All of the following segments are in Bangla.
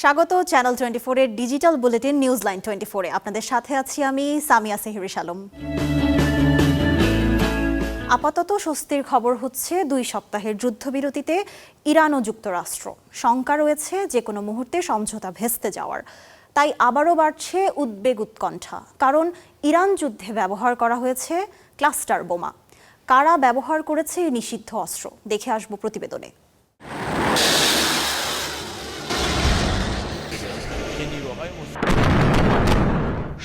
স্বাগত চ্যানেল 24 এর ডিজিটাল বুলেটিন নিউজ লাইন 24 এ আপনাদের সাথে আছি আমি সামিয়া সেহরিস আলম। আপাতত স্বস্তির খবর হচ্ছে 2 সপ্তাহের যুদ্ধবিরতিতে ইরান ও যুক্তরাষ্ট্র শঙ্কা রয়েছে যে কোনো মুহূর্তে সমঝোতা ভেস্তে যাওয়ার। তাই আবারও বাড়ছে উদ্বেগ উৎকণ্ঠা, কারণ ইরান যুদ্ধে ব্যবহার করা হয়েছে ক্লাস্টার বোমা। কারা ব্যবহার করেছে এই নিষিদ্ধ অস্ত্র দেখে আসব প্রতিবেদনে।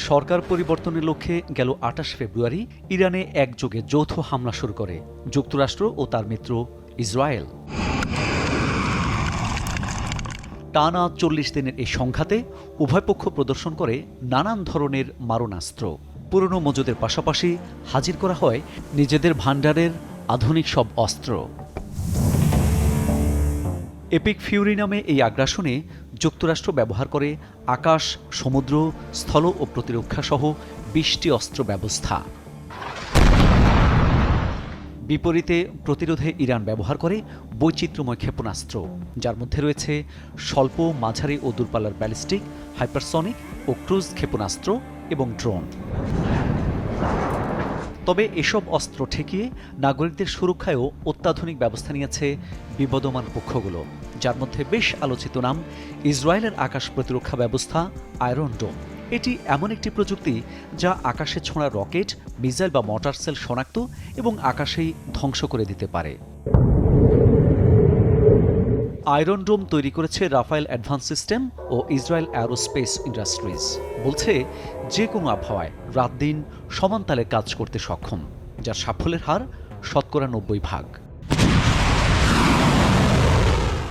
সরকার পরিবর্তনের লক্ষ্যে গেল ২৮ ফেব্রুয়ারি ইরানে একযোগে যৌথ হামলা শুরু করে যুক্তরাষ্ট্র ও তার মিত্র ইসরায়েল। টানা ৪০ দিনের এই সংঘাতে উভয় পক্ষ প্রদর্শন করে নানান ধরনের মারণাস্ত্র। পুরনো মজুদের পাশাপাশি হাজির করা হয় নিজেদের ভাণ্ডারের আধুনিক সব অস্ত্র। এপিক ফিউরি নামে এই আগ্রাসনে যুক্তরাষ্ট্র ব্যবহার করে আকাশ, সমুদ্র, স্থল ও প্রতিরক্ষা সহ ২০টি অস্ত্র ব্যবস্থা। বিপরীতে প্রতিরোধে ইরান ব্যবহার করে বৈচিত্র্যময় ক্ষেপণাস্ত্র, যার মধ্যে রয়েছে স্বল্প, মাঝারি ও দূরপাল্লার ব্যালিস্টিক, হাইপারসনিক ও ক্রুজ ক্ষেপণাস্ত্র এবং ড্রোন। তবে এসব অস্ত্র ঠেকিয়ে নাগরিকদের সুরক্ষায়ও অত্যাধুনিক ব্যবস্থা নিয়েছে বিবদমান পক্ষগুলো, যার মধ্যে বেশ আলোচিত নাম ইসরায়েলের আকাশ প্রতিরক্ষা ব্যবস্থা আয়রন ডোম। এটি এমন একটি প্রযুক্তি যা আকাশে ছোঁড়া রকেট, মিসাইল বা মর্টার সেল শনাক্ত এবং আকাশেই ধ্বংস করে দিতে পারে। আয়রন ডোম তৈরি করেছে রাফায়েল অ্যাডভান্স সিস্টেম ও ইসরায়েল অ্যারোস্পেস ইন্ডাস্ট্রিজ। বলছে যে কোনো আবহাওয়ায় রাত দিন সমান তালে কাজ করতে সক্ষম, যার সাফল্যের হার ৯০%।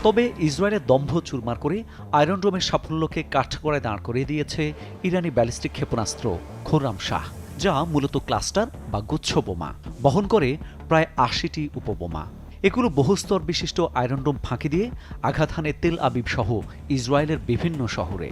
তবে ইসরায়েলের দম্ভ চুরমার করে আয়রন ডোমের সাফল্যকে কাঠগড়ায় দাঁড় করিয়ে দিয়েছে ইরানি ব্যালিস্টিক ক্ষেপণাস্ত্র খোররাম শাহ, যা মূলত ক্লাস্টার বা গুচ্ছ বোমা বহন করে প্রায় ৮০টি উপবোমা। এগুলো বহুস্তর বিশিষ্ট আয়রন ডোম ফাঁকি দিয়ে আঘাত হানে তেল আবিব সহ ইসরায়েলের বিভিন্ন শহরে।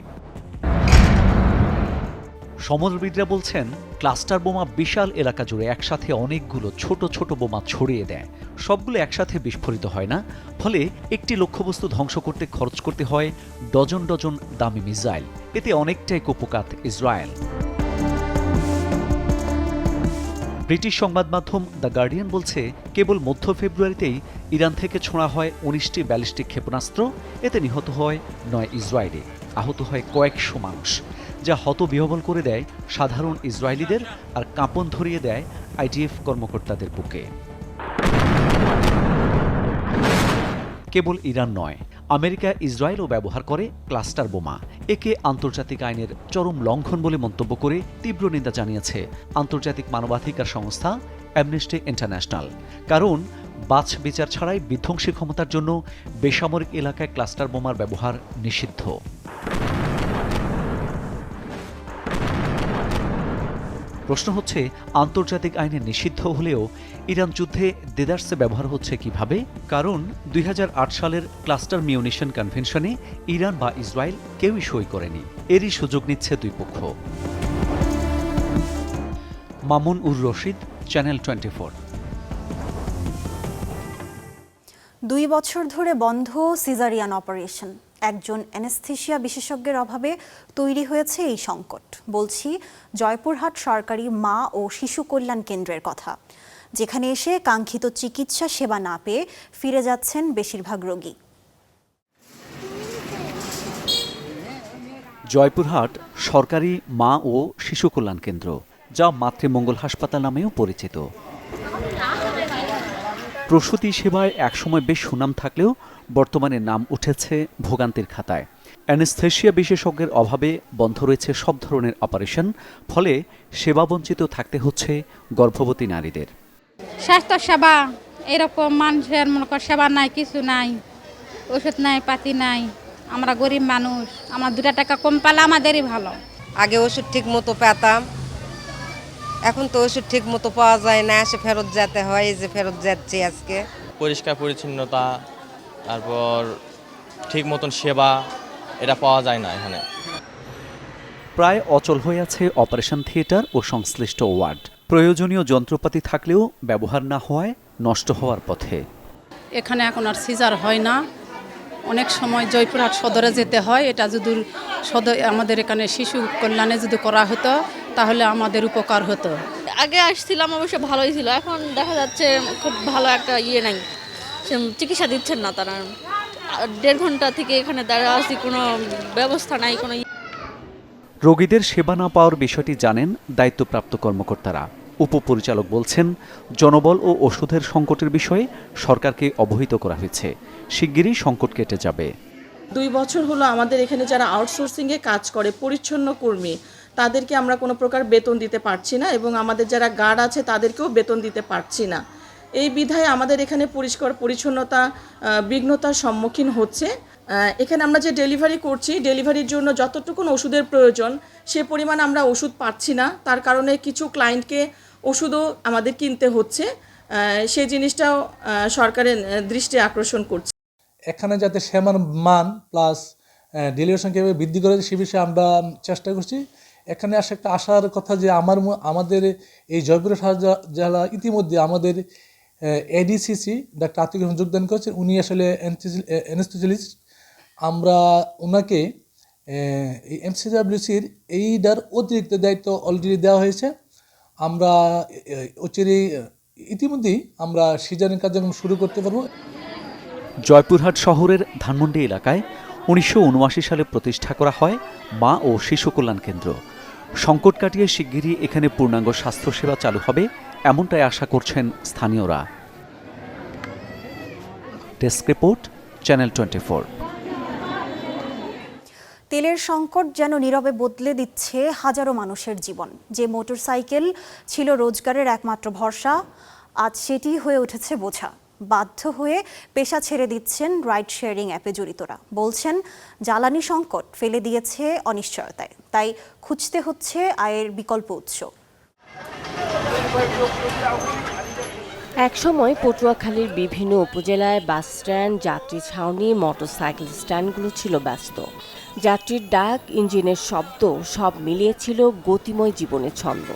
সমরবিদরা বলছেন, ক্লাস্টার বোমা বিশাল এলাকা জুড়ে একসাথে অনেকগুলো ছোট ছোট বোমা ছড়িয়ে দেয়। সবগুলো একসাথে বিস্ফোরিত হয় না, ফলে একটি লক্ষ্যবস্তু ধ্বংস করতে খরচ করতে হয় ডজন ডজন দামি মিসাইল। এতে অনেকটাই কুপোকাত ইসরায়েল। ব্রিটিশ সংবাদ মাধ্যম দ্য গার্ডিয়ান বলছে, কেবল মধ্য ফেব্রুয়ারিতেই ইরান থেকে ছোঁড়া হয় ১৯টি ব্যালিস্টিক ক্ষেপণাস্ত্র। এতে নিহত হয় ৯ ইসরায়েলি, আহত হয় কয়েকশো মানুষ, যা হতবিহ্বল করে দেয় সাধারণ ইসরায়েলিদের আর কাঁপন ধরিয়ে দেয় আইডিএফ কর্মকর্তাদের বুকে। কেবল ইরান নয়, আমেরিকা ইসরায়েলও ব্যবহার করে ক্লাস্টার বোমা। একে আন্তর্জাতিক আইনের চরম লঙ্ঘন বলে মন্তব্য করে তীব্র নিন্দা জানিয়েছে আন্তর্জাতিক মানবাধিকার সংস্থা অ্যামনেস্টি ইন্টারন্যাশনাল। কারণ বাছ বিচার ছাড়াই বিধ্বংসী ক্ষমতার জন্য বেসামরিক এলাকায় ক্লাস্টার বোমার ব্যবহার নিষিদ্ধ। প্রশ্ন হচ্ছে, আন্তর্জাতিক আইনে নিষিদ্ধ হলেও ইরান যুদ্ধে দেদারসে ব্যবহার হচ্ছে কিভাবে? কারণ ২০০৮ সালের ক্লাস্টার মিউনিশন কনভেনশনে ইরান বা ইসরায়েল কেউই সই করেনি। এরই সুযোগ নিচ্ছে দুই পক্ষ। মামুন উর রশিদ, চ্যানেল 24। ২ বছর ধরে বন্ধ সিজারিয়ান অপারেশন। একজন অ্যানেস্থেশিয়া বিশেষজ্ঞের অভাবে তৈরি হয়েছে এই সংকট। বলছি জয়পুরহাট সরকারি মা ও শিশু কল্যাণ কেন্দ্রের কথা, যেখানে এসে কাঙ্ক্ষিত চিকিৎসা সেবা না পেয়ে ফিরে যাচ্ছেন বেশিরভাগ রোগী। জয়পুরহাট সরকারি মা ও শিশু কল্যাণ কেন্দ্র, যা মাতৃমঙ্গল হাসপাতাল নামেও পরিচিত। প্রসূতি সেবায় একসময় বেশ সুনাম থাকলেও বর্তমানে নাম উঠেছে ভোগান্তির খাতায়। অ্যানেস্থেশিয়া বিশেষজ্ঞের অভাবে বন্ধ রয়েছে সব ধরনের অপারেশন, ফলে সেবাবঞ্চিত থাকতে হচ্ছে গর্ভবতী নারীদের। স্বাস্থ্য সেবা এরকম মানুষের মনে কর সেবা নাই, কিছু নাই, ওষুধ নাই, পাতি নাই। আমরা গরিব মানুষ, আমরা 2 টাকা কম পালে আমাদেরই ভালো। আগে ওষুধ ঠিক মতো পেতাম, এখন তো ওষুধ ঠিক মতো পাওয়া যায় না, এসে ফেরত যেতে হয়। এই যে ফেরত যাচ্ছি আজকে। পরিষ্কার পরিচ্ছন্নতা, তারপর ঠিক মতন সেবা এটা পাওয়া যায় না এখানে। প্রায় অচল হয়ে আছে অপারেশন থিয়েটার ও সংশ্লিষ্ট ওয়ার্ড। প্রয়োজনীয় যন্ত্রপাতি থাকলেও ব্যবহার না হওয়ায় নষ্ট হওয়ার পথে। এখানে এখন আর সিজার হয় না, অনেক সময় জয়পুরহাট সদরে যেতে হয়। এটা যদি আমাদের এখানে শিশু কল্যাণে যদি করা হতো তাহলে আমাদের উপকার হতো। আগে আসছিলাম অবশ্য ভালোই ছিল, এখন দেখা যাচ্ছে খুব ভালো একটা নাই, চিকিৎসা দিচ্ছেন না তারা। 1.5 ঘন্টা থেকে এখানে দাঁড়া আছি, কোনো ব্যবস্থা নাই, কোনো রোগীদের সেবা না পাওয়ার বিষয়টি জানেন দায়িত্বপ্রাপ্ত কর্মকর্তারা। উপপরিচালক বলছেন, জনবল ও ওষুধের সংকটের বিষয়ে সরকারকে অবহিত করা হয়েছে, শিগগিরই সংকট কেটে যাবে। 2 বছর হলো আমাদের এখানে যারা আউটসোর্সিংয়ে কাজ করে পরিচ্ছন্ন কর্মী, তাদেরকে আমরা কোনো প্রকার বেতন দিতে পারছি না এবং আমাদের যারা গার্ড আছে তাদেরকেও বেতন দিতে পারছি না। এই বিধায় আমাদের এখানে পরিষ্কার পরিচ্ছন্নতা বিঘ্নতার সম্মুখীন হচ্ছে। এখানে আমরা যে ডেলিভারি করছি, ডেলিভারির জন্য যতটুকু ওষুধের প্রয়োজন সে পরিমাণ আমরা ওষুধ পাচ্ছি না। তার কারণে কিছু ক্লায়েন্টকে ওষুধও আমাদের কিনতে হচ্ছে। সেই জিনিসটাও সরকারের দৃষ্টি আকর্ষণ করছে। এখানে যাতে সেবার মান প্লাস ডেলিভারি সংখ্যা বৃদ্ধি করে সে বিষয়ে আমরা চেষ্টা করছি। এখানে একটা আশার কথা যে আমাদের এই জয়পুরহাট জেলা ইতিমধ্যে আমাদের এডিসিসি ডাক্তার আতিক রহমান যোগদান করেছেন। উনি আসলে অ্যানেস্থেসিয়ালিস্ট। আমরা ওনাকে এই এমসিডব্লিউসির এইটার অতিরিক্ত দায়িত্ব অলরেডি দেওয়া হয়েছে। আমরা ইতিমধ্যেই আমরা সিজারিং কার্যক্রম শুরু করতে পারবো। জয়পুরহাট শহরের ধানমন্ডি এলাকায় 1979 সালে প্রতিষ্ঠা করা হয় মা ও শিশু কল্যাণ কেন্দ্র। সংকট কাটিয়ে শিগগিরই এখানে পূর্ণাঙ্গ স্বাস্থ্যসেবা চালু হবে, এমনটাই আশা করছেন স্থানীয়রা। Desk report, channel 24। তেলের সংকট যেন নীরবে বদলে দিচ্ছে হাজারো মানুষের জীবন। যে মোটরসাইকেল ছিল রোজগারের একমাত্র ভরসা, আজ সেটি হয়ে উঠেছে বোঝা। বাধ্য হয়ে পেশা ছেড়ে দিচ্ছেন রাইড শেয়ারিং অ্যাপে জড়িতরা। বলছেন, জ্বালানি সংকট ফেলে দিয়েছে অনিশ্চয়তায়, তাই খুঁজতে হচ্ছে আয়ের বিকল্প উৎস। একসময় পটুয়াখালীর বিভিন্ন উপজেলায় বাস স্ট্যান্ড, যাত্রী ছাউনি, মোটরসাইকেল স্ট্যান্ডগুলো ছিল ব্যস্ত। যাত্রীর ডাক, ইঞ্জিনের শব্দ সব মিলিয়েছিল গতিময় জীবনের ছন্দ।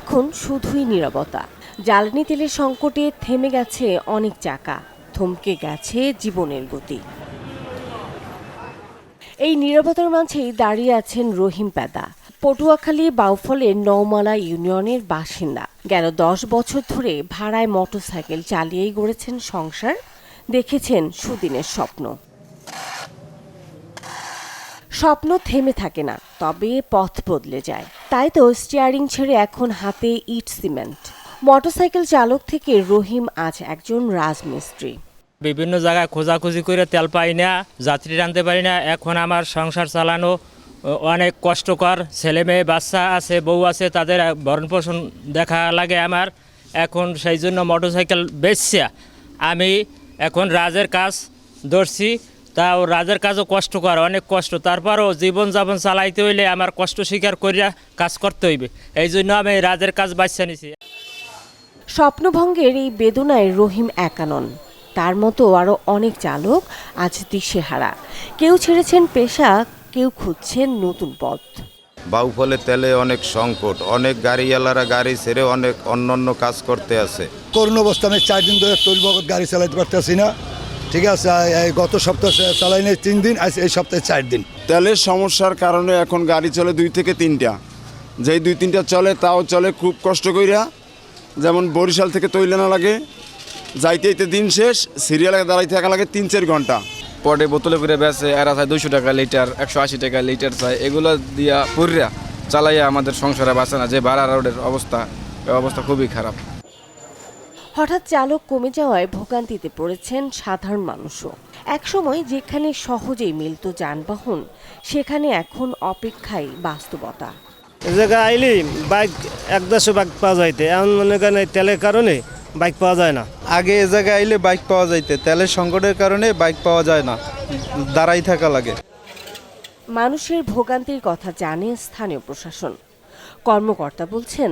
এখন শুধুই নীরবতা। জ্বালানি তেলের সংকটে থেমে গেছে অনেক চাকা, থমকে গেছে জীবনের গতি। এই নীরবতার মাঝেই দাঁড়িয়ে আছেন রহিম পেদা। পটুয়াখালী বাউফলের নওমালা ইউনিয়নের বাসিন্দা। গেল 10 বছর ধরে ভাড়ায় মোটরসাইকেল চালিয়েই গড়েছেন সংসার, দেখেছেন সুদিনের স্বপ্ন। স্বপ্ন থেমে থাকে না, তবে পথ বদলে যায়। তাই তো স্টিয়ারিং ছেড়ে এখন হাতে ইট সিমেন্ট। মোটরসাইকেল চালক থেকে রহিম আজ একজন রাজমিস্ত্রি। বিভিন্ন জায়গায় খোঁজাখুঁজি করে তেল পাই না, যাত্রী আনতে পারি না। এখন আমার সংসার চালানো অনেক কষ্টকর। ছেলে মেয়ে বাচ্চা আছে, বউ আছে, তাদের ভরণ পোষণ দেখা লাগে আমার। এখন সেই জন্য মোটরসাইকেল বেচছে আমি এখন রাজের কাজ ধরছি। তাও রাজের কাজও কষ্টকর, অনেক কষ্ট। তারপরও জীবনযাপন চালাইতে হইলে আমার কষ্ট স্বীকার করিয়া কাজ করতে হইবে, এই জন্য আমি রাজের কাজ বাছা নিছি। স্বপ্নভঙ্গের এই বেদনায় রহিম একা নন, তার মতো আরও অনেক চালক আজ দিশেহারা। কেউ ছেড়েছেন পেশা, কেউ খুঁজছেন নতুন পথ। বাউফলে তেলে অনেক সংকট, অনেক গাড়িওয়ালারা গাড়ি ছেড়ে অনেক অন্যান্য কাজ করতে আছে। করোনা অবস্থানে 4 দিন ধরে তৈল গাড়ি চালাইতে পারতেছি না। ঠিক আছে, গত সপ্তাহে চালাই নাই 3 দিন, আজ এই সপ্তাহে 4 দিন। তেলের সমস্যার কারণে এখন গাড়ি চলে 2 থেকে 3টা। যেই 2-3টা চলে তাও চলে খুব কষ্ট কইরা। যেমন বরিশাল থেকে তৈল না লাগে, যাইতে দিন শেষ, সিরিয়ালে দাঁড়াই থাকা লাগে 3-4 ঘন্টা। পরে বোতলে করে বেছে, এরা চায় 200 টাকা লিটার, 180 টাকা লিটার চায়। এগুলো দিয়া পুরিয়া চালাইয়া আমাদের সংসারে বাঁচে না। যে ভাড়া রোডের অবস্থা, এই অবস্থা খুবই খারাপ। হঠাৎ চালক কমে যাওয়ায় ভোগান্তিতে পড়েছেন সাধারণ মানুষও। একসময় যেখানে সহজেই মিলত যানবাহন, সেখানে এখন অপেক্ষায় বাস্তবতা। এ জায়গায় আইলি বাইক 1-200 বাইক পাওয়া যাইতে, এমন মনে করেন তেলের কারণে বাইক পাওয়া যায় না। আগে এ জায়গায় আইলে বাইক পাওয়া যাইতে, তেলের সংকটের কারণে বাইক পাওয়া যায় না, দাঁড়াই থাকা লাগে। মানুষের ভোগান্তির কথা জানে স্থানীয় প্রশাসন। কর্মকর্তা বলছেন,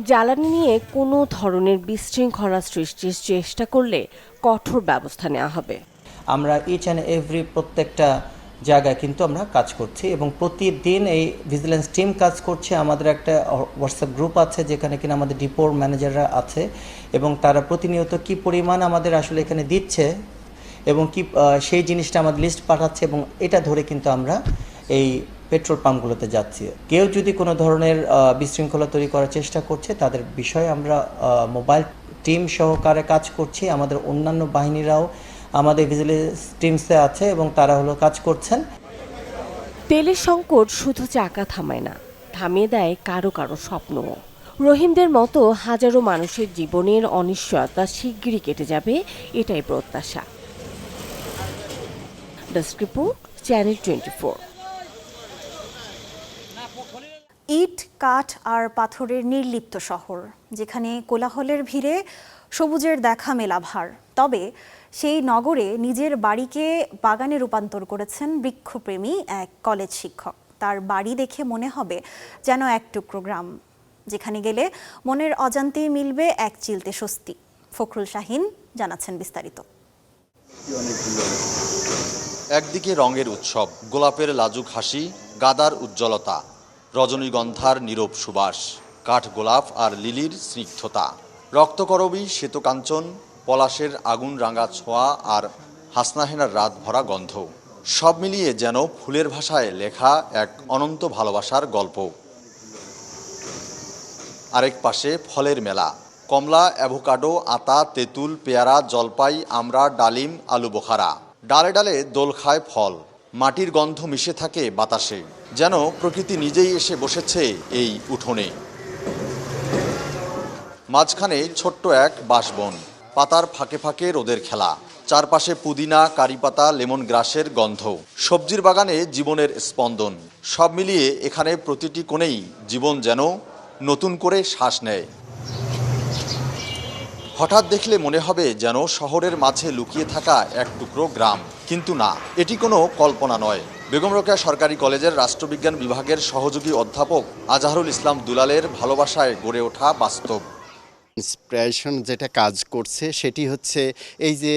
জ্বালানি নিয়ে কোনো ধরনের বিশৃঙ্খলা সৃষ্টির চেষ্টা করলে কঠোর ব্যবস্থা নেওয়া হবে। আমরা ইচ অ্যান্ড এভরি প্রত্যেকটা জায়গায় কিন্তু আমরা কাজ করছি এবং প্রতিদিন এই ভিজিলেন্স টিম কাজ করছে। আমাদের একটা হোয়াটসঅ্যাপ গ্রুপ আছে যেখানে কিনা আমাদের ডিপোর ম্যানেজাররা আছে এবং তারা প্রতিনিয়ত কি পরিমাণ আমাদের আসলে এখানে দিচ্ছে এবং কি সেই জিনিসটা আমাদের লিস্ট পাঠাচ্ছে এবং এটা ধরে কিন্তু আমরা এই পেট্রোল পাম্পগুলোতে যাচ্ছি। কেউ যদি কোনো ধরনের বিশৃঙ্খলা তৈরি করার চেষ্টা করছে তাদের বিষয়ে আমরা মোবাইল টিম সহকারে কাজ করছি। আমাদের অন্যান্য বাহিনীরাও আমাদের ভিজিলেন্স টিমসে আছে এবং তারা কাজ করছেন। তেলের সংকট শুধু চাকা থামায় না, থামিয়ে দেয় কারো কারো স্বপ্নও। রহিমদের মতো হাজারো মানুষের জীবনের অনিশ্চয়তা শিগগিরই কেটে যাবে, এটাই প্রত্যাশা। Desk report, channel 24। ইট, কাঠ আর পাথরের নির্লিপ্ত শহর, যেখানে কোলাহলের ভিড়ে সবুজের দেখা মেলা ভার। তবে সেই নগরে নিজের বাড়িকে বাগানে রূপান্তর করেছেন বৃক্ষপ্রেমী এক কলেজ শিক্ষক। তার বাড়ি দেখে মনে হবে যেন এক টুকরো গ্রাম, যেখানে গেলে মনের অজান্তেই মিলবে এক চিলতে স্বস্তি। ফখরুল শাহিন জানাচ্ছেন বিস্তারিত। একদিকে রঙের উৎসব, গোলাপের লাজুক হাসি, গাদার উজ্জ্বলতা, রজনীগন্ধার নীরব সুবাস, কাঠ গোলাপ আর লিলির স্নিগ্ধতা, রক্তকরবী শ্বেতকাঞ্চন, পলাশের আগুন রাঙা ছোঁয়া আর হাসনাহেনার রাত ভরা গন্ধ, সব মিলিয়ে যেন ফুলের ভাষায় লেখা এক অনন্ত ভালোবাসার গল্প। আরেক পাশে ফলের মেলা, কমলা, অ্যাভোকাডো, আতা, তেঁতুল, পেয়ারা, জলপাই, আমড়া, ডালিম, আলু বোখারা, ডালে ডালে দোল খায় ফল, মাটির গন্ধ মিশে থাকে বাতাসে, যেন প্রকৃতি নিজেই এসে বসেছে এই উঠোনে। মাঝখানে ছোট্ট এক বাঁশবন, পাতার ফাঁকে ফাঁকে রোদের খেলা, চারপাশে পুদিনা, কারিপাতা, লেমন গ্রাসের গন্ধ, সবজির বাগানে জীবনের স্পন্দন। সব মিলিয়ে এখানে প্রতিটি কোণেই জীবন যেন নতুন করে শ্বাস নেয়। হঠাৎ দেখলে মনে হবে যেন শহরের মাঝে লুকিয়ে থাকা এক টুকরো গ্রাম, কিন্তু না, এটি কোনো কল্পনা নয়। বেগম রোকেয়া সরকারি কলেজের রাষ্ট্রবিজ্ঞান বিভাগের সহযোগী অধ্যাপক আজহারুল ইসলাম দুলালের ভালোবাসায় গড়ে ওঠা বাস্তব। ইন্সপিরেশন যেটা কাজ করছে সেটি হচ্ছে এই যে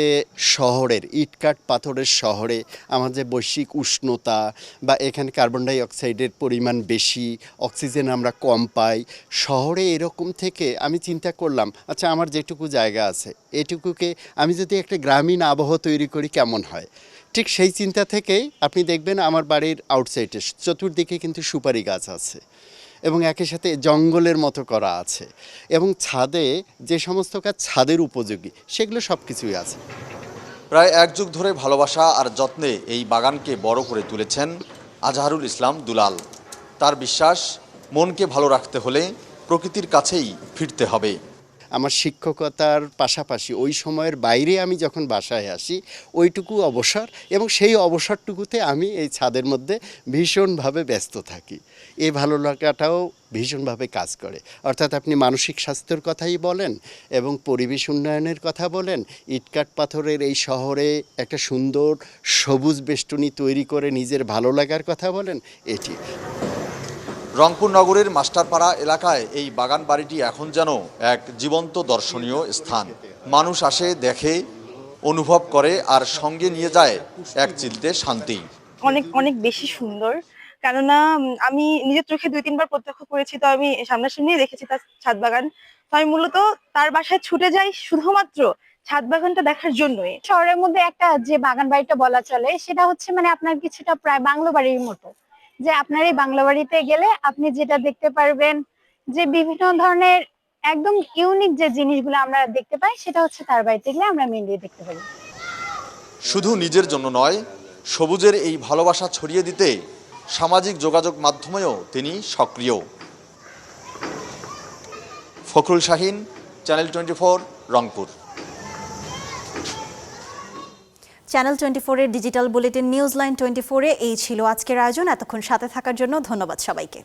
শহরের ইটকাঠ পাথরের শহরে আমাদের বৈশ্বিক উষ্ণতা বা এখানে কার্বন ডাই অক্সাইডের পরিমাণ বেশি, অক্সিজেন আমরা কম পাই। শহরে এরকম থেকে আমি চিন্তা করলাম, আচ্ছা আমার যেটুকু জায়গা আছে এটুকুকে আমি যদি একটা গ্রামীণ আবহাওয়া তৈরি করি কেমন হয়। ঠিক সেই চিন্তা থেকেই আপনি দেখবেন আমার বাড়ির আউটসাইডে চতুর্দিকে কিন্তু সুপারি গাছ আছে এবং একই সাথে জঙ্গলের মতো করা আছে, এবং ছাদে যে সমস্ত কাজ ছাদের উপযোগী সেগুলো সব কিছুই আছে। প্রায় এক যুগ ধরে ভালোবাসা আর যত্নে এই বাগানকে বড় করে তুলেছেন আজহারুল ইসলাম দুলাল। তার বিশ্বাস, মনকে ভালো রাখতে হলে প্রকৃতির কাছেই ফিরতে হবে। আমার শিক্ষকতার পাশাপাশি ওই সময়ের বাইরে আমি যখন বাসায় আসি ওইটুকু অবসর, এবং সেই অবসরটুকুতে আমি এই ছাদের মধ্যে ভীষণভাবে ব্যস্ত থাকি। এই ভালো লাগাটাও ভীষণভাবে কাজ করে। অর্থাৎ আপনি মানসিক স্বাস্থ্যের কথাই বলেন এবং পরিবেশ উন্নয়নের কথা বলেন, ইটকাঠ পাথরের এই শহরে একটা সুন্দর সবুজ বেষ্টনী তৈরি করে নিজের ভালো লাগার কথা বলেন, এটি। রংপুর নগরের মাস্টারপাড়া এলাকায় এই বাগান বাড়িটি এখন যেন এক জীবন্ত দর্শনীয় স্থান। মানুষ আসে, দেখে, অনুভব করে আর সঙ্গে নিয়ে যায় এক চিলতে শান্তি। অনেক অনেক বেশি সুন্দর, কেননা আমি নিজের চোখে 2-3 বার প্রত্যক্ষ করেছি, তো আমি সামনাসামনি দেখেছি তার ছাদ বাগান। তো আমি মূলত তার বাসায় ছুটে যাই শুধুমাত্র ছাদ বাগানটা দেখার জন্যই। শহরের মধ্যে একটা যে বাগান বাড়িটা বলা চলে, সেটা হচ্ছে মানে আপনার কিছুটা প্রায় বাংলো বাড়ির মতো, যে আপনার এই বাংলা বাড়িতে গেলে আপনি যেটা দেখতে পারবেন যে বিভিন্ন ধরনের একদম ইউনিক যে জিনিসগুলো আমরা দেখতে পাই, সেটা হচ্ছে তার বাড়িতে গেলে আমরা মেনলি দেখতে পারি। শুধু নিজের জন্য নয়, সবুজের এই ভালোবাসা ছড়িয়ে দিতে সামাজিক যোগাযোগ মাধ্যমেও তিনি সক্রিয়। ফখরুল শাহিন, চ্যানেল 24, রংপুর। চ্যানেল 24-এর ডিজিটাল বুলেটিন নিউজ লাইন 24-এ এই ছিল আজকের আয়োজন। এতক্ষণ সাথে থাকার জন্য ধন্যবাদ সবাইকে।